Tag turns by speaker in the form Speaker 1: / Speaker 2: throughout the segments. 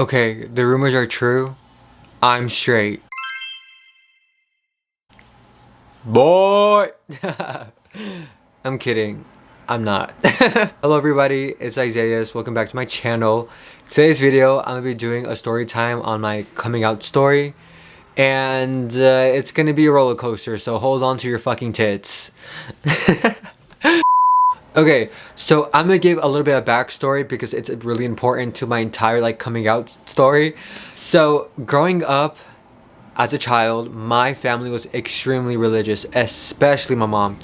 Speaker 1: Okay, the rumors are true. I'm straight. Boy! I'm kidding. I'm not. Hello everybody, it's Isaias. Welcome back to my channel. Today's video, I'm gonna be doing a story time on my coming out story. And it's gonna be a roller coaster, so hold on to your fucking tits. Okay, so I'm gonna give a little bit of backstory because it's really important to my entire coming out story. So growing up as a child, my family was extremely religious, especially my mom.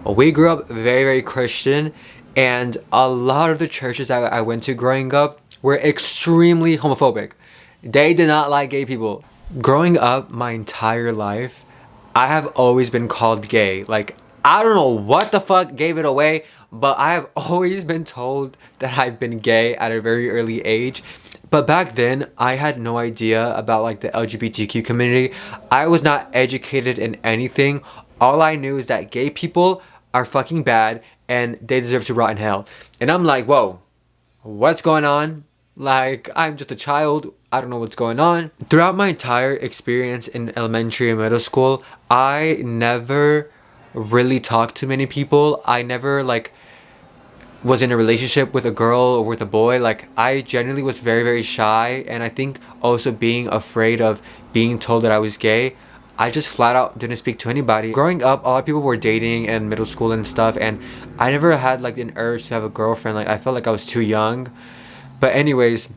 Speaker 1: We grew up very Christian, and a lot of the churches that I went to growing up were extremely homophobic. They did not like gay people. Growing up my entire life, I have always been called gay. Like, I don't know what the fuck gave it away, but I have always been told that I've been gay at a very early age. But back then, I had no idea about like the LGBTQ community. I was not educated in anything. All I knew is that gay people are fucking bad and they deserve to rot in hell. And I'm like, whoa, what's going on? Like, I'm just a child. I don't know what's going on. Throughout my entire experience in elementary and middle school, I never really talked to many people. I never was in a relationship with a girl or with a boy. Like, I genuinely was very shy, and I think also being afraid of being told that I was gay, I just flat out didn't speak to anybody. Growing up, a lot of people were dating in middle school and stuff, and I never had like an urge to have a girlfriend. Like, I felt like I was too young. But anyways,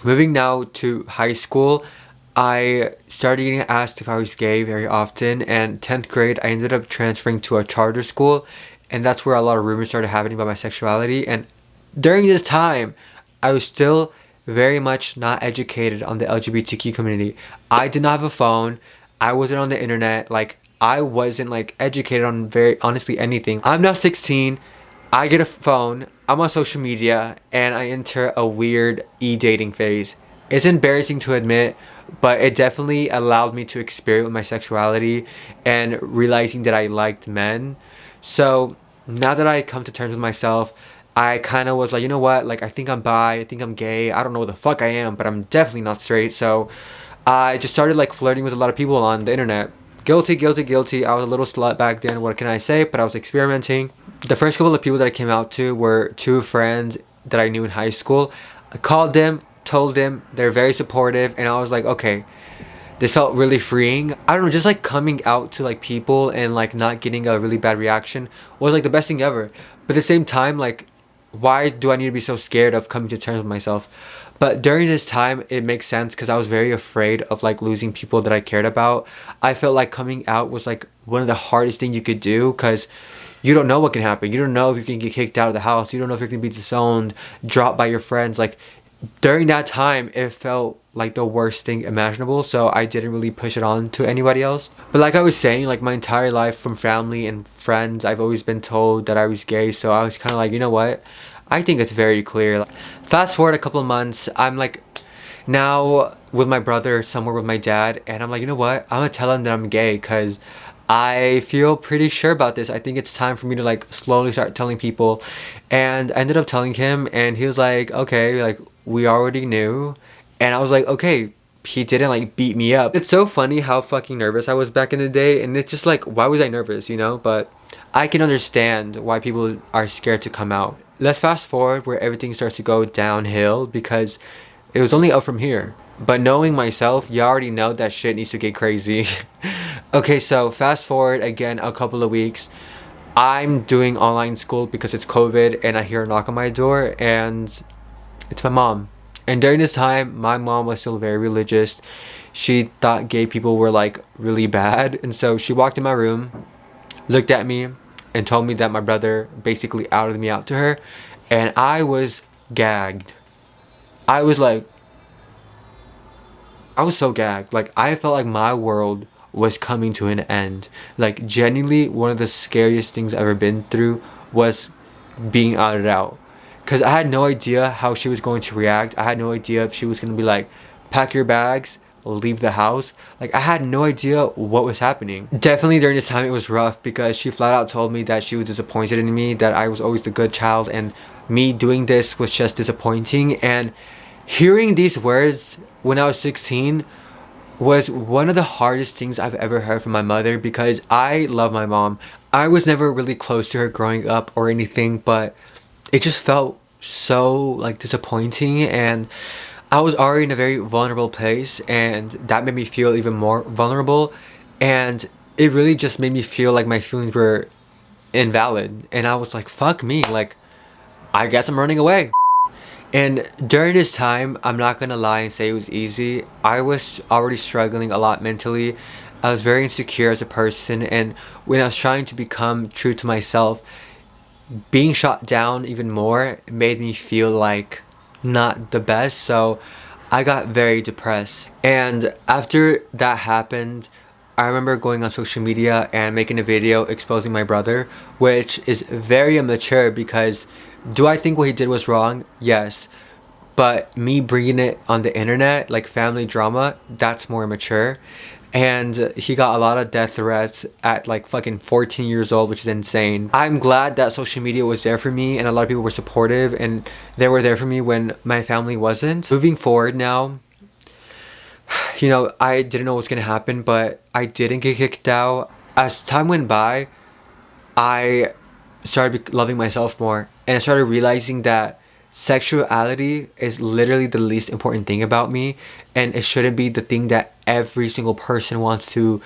Speaker 1: moving now to high school, I started getting asked if I was gay very often, and 10th grade I ended up transferring to a charter school, and that's where a lot of rumors started happening about my sexuality. And during this time, I was still very much not educated on the LGBTQ community. I did not have a phone. I wasn't on the internet. Like, I wasn't educated on very honestly anything. I'm now 16. I get a phone. I'm on social media, and I enter a weird e-dating phase. It's embarrassing to admit, but it definitely allowed me to experiment with my sexuality and realizing that I liked men. So now that I come to terms with myself, I kind of was like, you know what? Like, I think I'm bi. I think I'm gay. I don't know what the fuck I am, but I'm definitely not straight. So I just started flirting with a lot of people on the internet. Guilty. I was a little slut back then. What can I say? But I was experimenting. The first couple of people that I came out to were two friends that I knew in high school. I called them, told them, they're very supportive, and I was like, okay, this felt really freeing. I don't know, just coming out to people and not getting a really bad reaction was the best thing ever. But at the same time, why do I need to be so scared of coming to terms with myself? But during this time, it makes sense because I was very afraid of losing people that I cared about. I felt like coming out was one of the hardest things you could do because you don't know what can happen. You don't know if you can get kicked out of the house. You don't know if you're going to be disowned, dropped by your friends. During that time, it felt like the worst thing imaginable, so I didn't really push it on to anybody else. But like I was saying, my entire life from family and friends, I've always been told that I was gay, so I was kind of like, you know what? I think it's very clear. Fast forward a couple of months, I'm now with my brother, somewhere with my dad, and I'm like, you know what? I'm gonna tell him that I'm gay because I feel pretty sure about this. I think it's time for me to slowly start telling people. And I ended up telling him, and he was like, okay, we already knew. And I was like, okay, he didn't beat me up. It's so funny how fucking nervous I was back in the day, and it's just why was I nervous, you know? But I can understand why people are scared to come out. Let's fast forward where everything starts to go downhill because it was only up from here. But knowing myself, you already know that shit needs to get crazy. Okay, so fast forward again a couple of weeks. I'm doing online school because it's COVID, and I hear a knock on my door, and it's my mom. And during this time, my mom was still very religious. She thought gay people were really bad, and so she walked in my room, looked at me, and told me that my brother basically outed me out to her, and I was gagged. I was so gagged. I felt like my world was coming to an end. Genuinely, one of the scariest things I've ever been through was being outed out. Because I had no idea how she was going to react. I had no idea if she was going to be pack your bags, leave the house. I had no idea what was happening. Definitely during this time, it was rough because she flat out told me that she was disappointed in me, that I was always the good child, and me doing this was just disappointing. And Hearing these words when I was 16 was one of the hardest things I've ever heard from my mother, because I love my mom. I was never really close to her growing up or anything, but it just felt so like disappointing, and I was already in a very vulnerable place, and that made me feel even more vulnerable, and it really just made me feel like my feelings were invalid, and I was like, fuck me, like, I guess I'm running away. And during this time, I'm not gonna lie and say it was easy. I was already struggling a lot mentally. I was very insecure as a person, and when I was trying to become true to myself, being shot down even more made me feel like not the best. So I got very depressed. And after that happened, I remember going on social media and making a video exposing my brother, which is very immature, because do I think what he did was wrong? Yes. But me bringing it on the internet, like family drama, that's more mature. And he got a lot of death threats at like fucking 14 years old, which is insane. I'm glad that social media was there for me, and a lot of people were supportive, and they were there for me when my family wasn't. Moving forward now, you know, I didn't know what was gonna happen, but I didn't get kicked out. As time went by, I started loving myself more, and I started realizing that sexuality is literally the least important thing about me, and it shouldn't be the thing that every single person wants to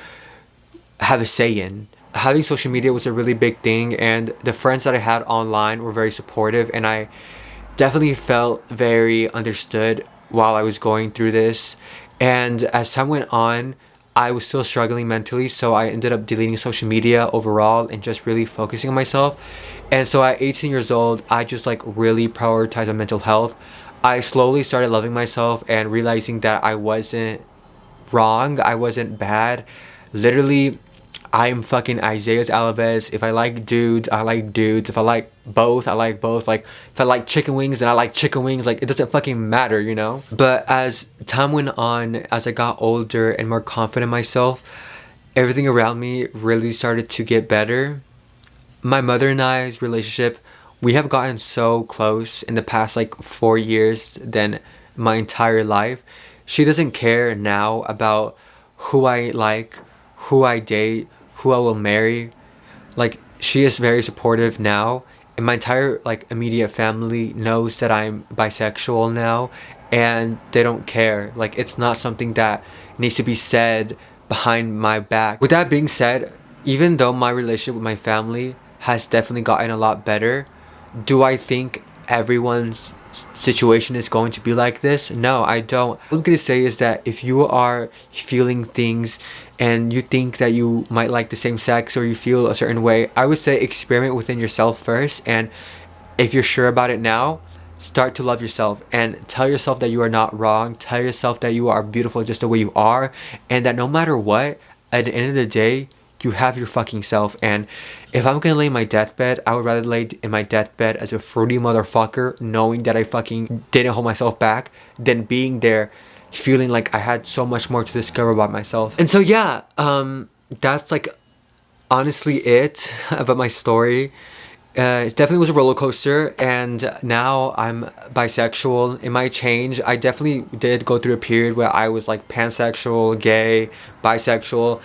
Speaker 1: have a say in. Having social media was a really big thing, and the friends that I had online were very supportive, and I definitely felt very understood while I was going through this. And as time went on, I was still struggling mentally, so I ended up deleting social media overall and just really focusing on myself. And so at 18 years old, I just like really prioritized my mental health. I slowly started loving myself and realizing that I wasn't wrong, I wasn't bad. Literally, I'm fucking Isaiasalavezmgm. If I like dudes, I like dudes. If I like both, I like both. Like, if I like chicken wings, then I like chicken wings. Like, it doesn't fucking matter, you know? But as time went on, as I got older and more confident in myself, everything around me really started to get better. My mother and I's relationship, we have gotten so close in the past like 4 years than my entire life. She doesn't care now about who I like, who I date, who I will marry. Like, she is very supportive now, and my entire like immediate family knows that I'm bisexual now, and they don't care. Like, it's not something that needs to be said behind my back. With that being said, even though my relationship with my family has definitely gotten a lot better, do I think everyone's situation is going to be like this? No, I don't. What I'm gonna say is that if you are feeling things and you think that you might like the same sex, or you feel a certain way, I would say experiment within yourself first, and if you're sure about it now, start to love yourself and tell yourself that you are not wrong. Tell yourself that you are beautiful just the way you are, and that no matter what, at the end of the day, you have your fucking self. And if I'm gonna lay in my deathbed, I would rather lay in my deathbed as a fruity motherfucker, knowing that I fucking didn't hold myself back, than being there feeling like I had so much more to discover about myself. And so yeah, that's like honestly it about my story. It definitely was a roller coaster, and now I'm bisexual. It might change. I definitely did go through a period where I was like pansexual, gay, bisexual.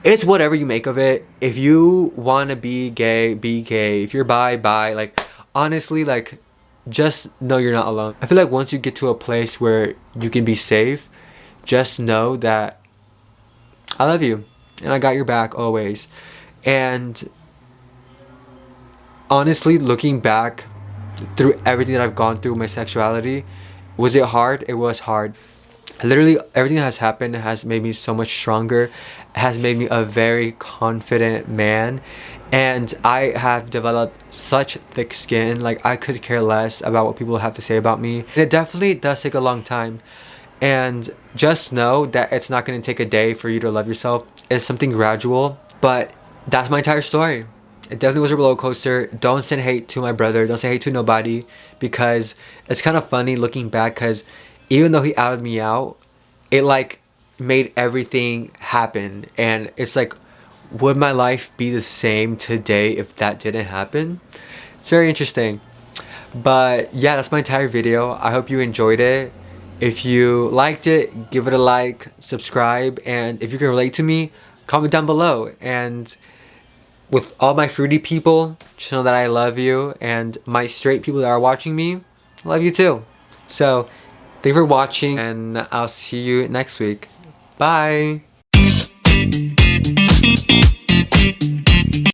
Speaker 1: It's whatever you make of it. If you want to be gay, be gay. If you're bi, like, honestly, like, just know you're not alone. I feel like once you get to a place where you can be safe, just know that I love you and I got your back always. And honestly, looking back through everything that I've gone through with my sexuality, was it hard? It was hard. Literally everything that has happened has made me so much stronger, has made me a very confident man, and I have developed such thick skin. Like, I could care less about what people have to say about me, and it definitely does take a long time. And just know that it's not going to take a day for you to love yourself. It's something gradual. But that's my entire story. It definitely was a roller coaster. Don't send hate to my brother, don't send hate to nobody, because it's kind of funny looking back, because even though he outed me out, it like made everything happen. And it's like, would my life be the same today if that didn't happen? It's very interesting. But yeah, that's my entire video. I hope you enjoyed it. If you liked it, give it a like, subscribe, and if you can relate to me, comment down below. And with all my fruity people, just know that I love you, and my straight people that are watching me, I love you too. So, thank you for watching, and I'll see you next week. Bye!